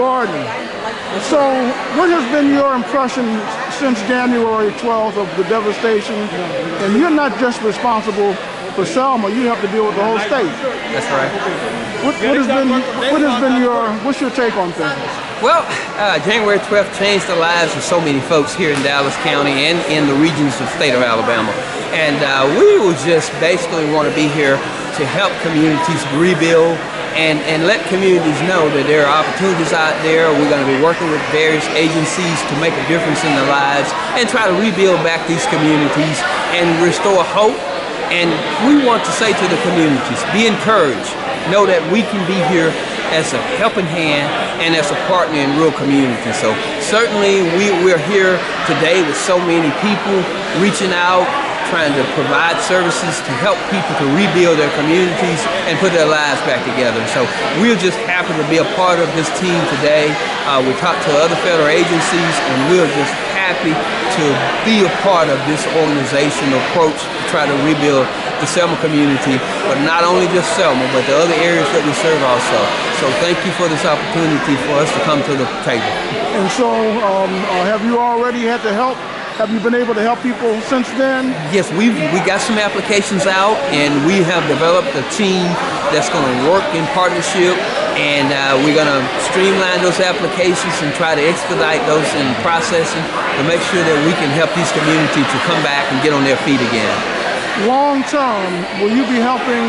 garden. So what has been your impression since January 12th of the devastation? And you're not just responsible for Selma, you have to deal with the whole state. That's right. What's your take on things? Well, January 12th changed the lives of so many folks here in Dallas County and in the regions of the state of Alabama. And we will just basically want to be here to help communities rebuild and let communities know that there are opportunities out there. We're going to be working with various agencies to make a difference in their lives and try to rebuild back these communities and restore hope. And we want to say to the communities, be encouraged. Know that we can be here as a helping hand and as a partner in rural communities. So certainly we're here today with so many people reaching out, trying to provide services to help people to rebuild their communities and put their lives back together. So we're just happy to be a part of this team today. We talked to other federal agencies, and we're just happy to be a part of this organizational approach to try to rebuild the Selma community, but not only just Selma, but the other areas that we serve also. So thank you for this opportunity for us to come to the table. And so have you already had to help? Have you been able to help people since then? Yes, we got some applications out, and we have developed a team that's going to work in partnership, and we're going to streamline those applications and try to expedite those in processing to make sure that we can help these communities to come back and get on their feet again. Long term, will you be helping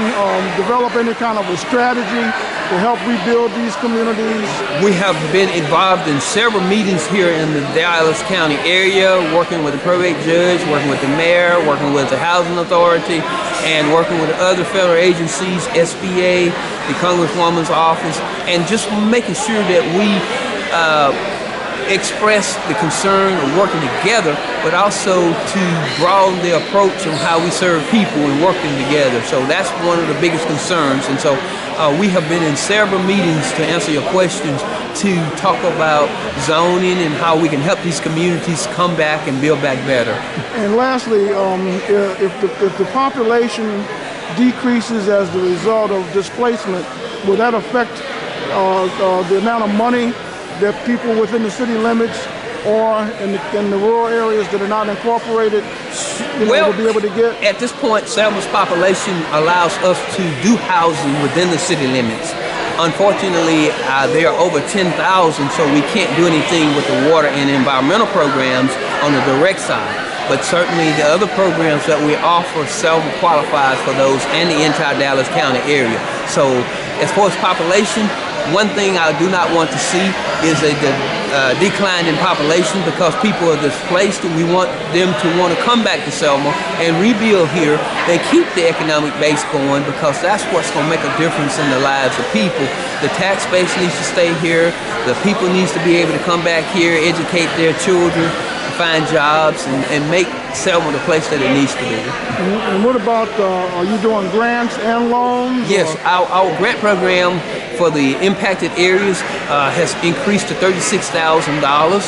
develop any kind of a strategy to help rebuild these communities? We have been involved in several meetings here in the Dallas County area, working with the probate judge, working with the mayor, working with the housing authority, and working with other federal agencies, SBA, the Congresswoman's office, and just making sure that we express the concern of working together, but also to broaden the approach on how we serve people and working together. So that's one of the biggest concerns. And so we have been in several meetings to answer your questions to talk about zoning and how we can help these communities come back and build back better. And lastly, if the population decreases as the result of displacement, will that affect the amount of money that people within the city limits or in the rural areas that are not incorporated will be able to get? At this point, Selma's population allows us to do housing within the city limits. Unfortunately, there are over 10,000, so we can't do anything with the water and environmental programs on the direct side. But certainly the other programs that we offer, Selma qualifies for those and the entire Dallas County area. So as far as population, one thing I do not want to see is a decline in population because people are displaced, and we want them to want to come back to Selma and rebuild here and keep the economic base going, because that's what's going to make a difference in the lives of people. The tax base needs to stay here. The people needs to be able to come back here, educate their children, find jobs, and make Selma the place that it needs to be. And what about, are you doing grants and loans? Yes, our grant program for the impacted areas has increased to $36,000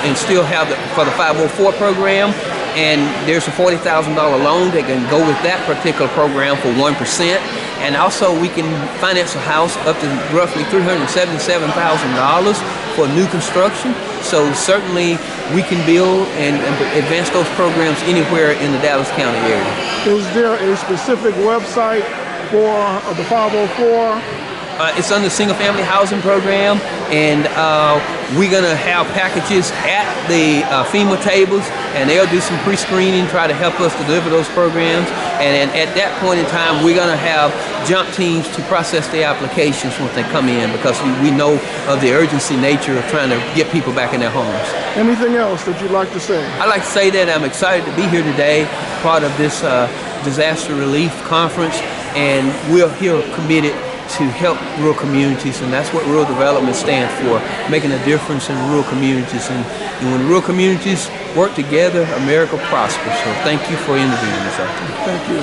and still have for the 504 program. And there's a $40,000 loan that can go with that particular program for 1%. And also we can finance a house up to roughly $377,000 for new construction. So certainly we can build and advance those programs anywhere in the Dallas County area. Is there a specific website for the 504? It's under the single family housing program, and we're gonna have packages at the FEMA tables, and they'll do some pre-screening, try to help us deliver those programs. And at that point in time, we're gonna have jump teams to process the applications once they come in, because we know of the urgency nature of trying to get people back in their homes. Anything else that you'd like to say? I'd like to say that I'm excited to be here today, part of this disaster relief conference, and we're here committed to help rural communities, and that's what rural development stands for, making a difference in rural communities. And when rural communities work together, America prospers. So thank you for interviewing us. Thank you.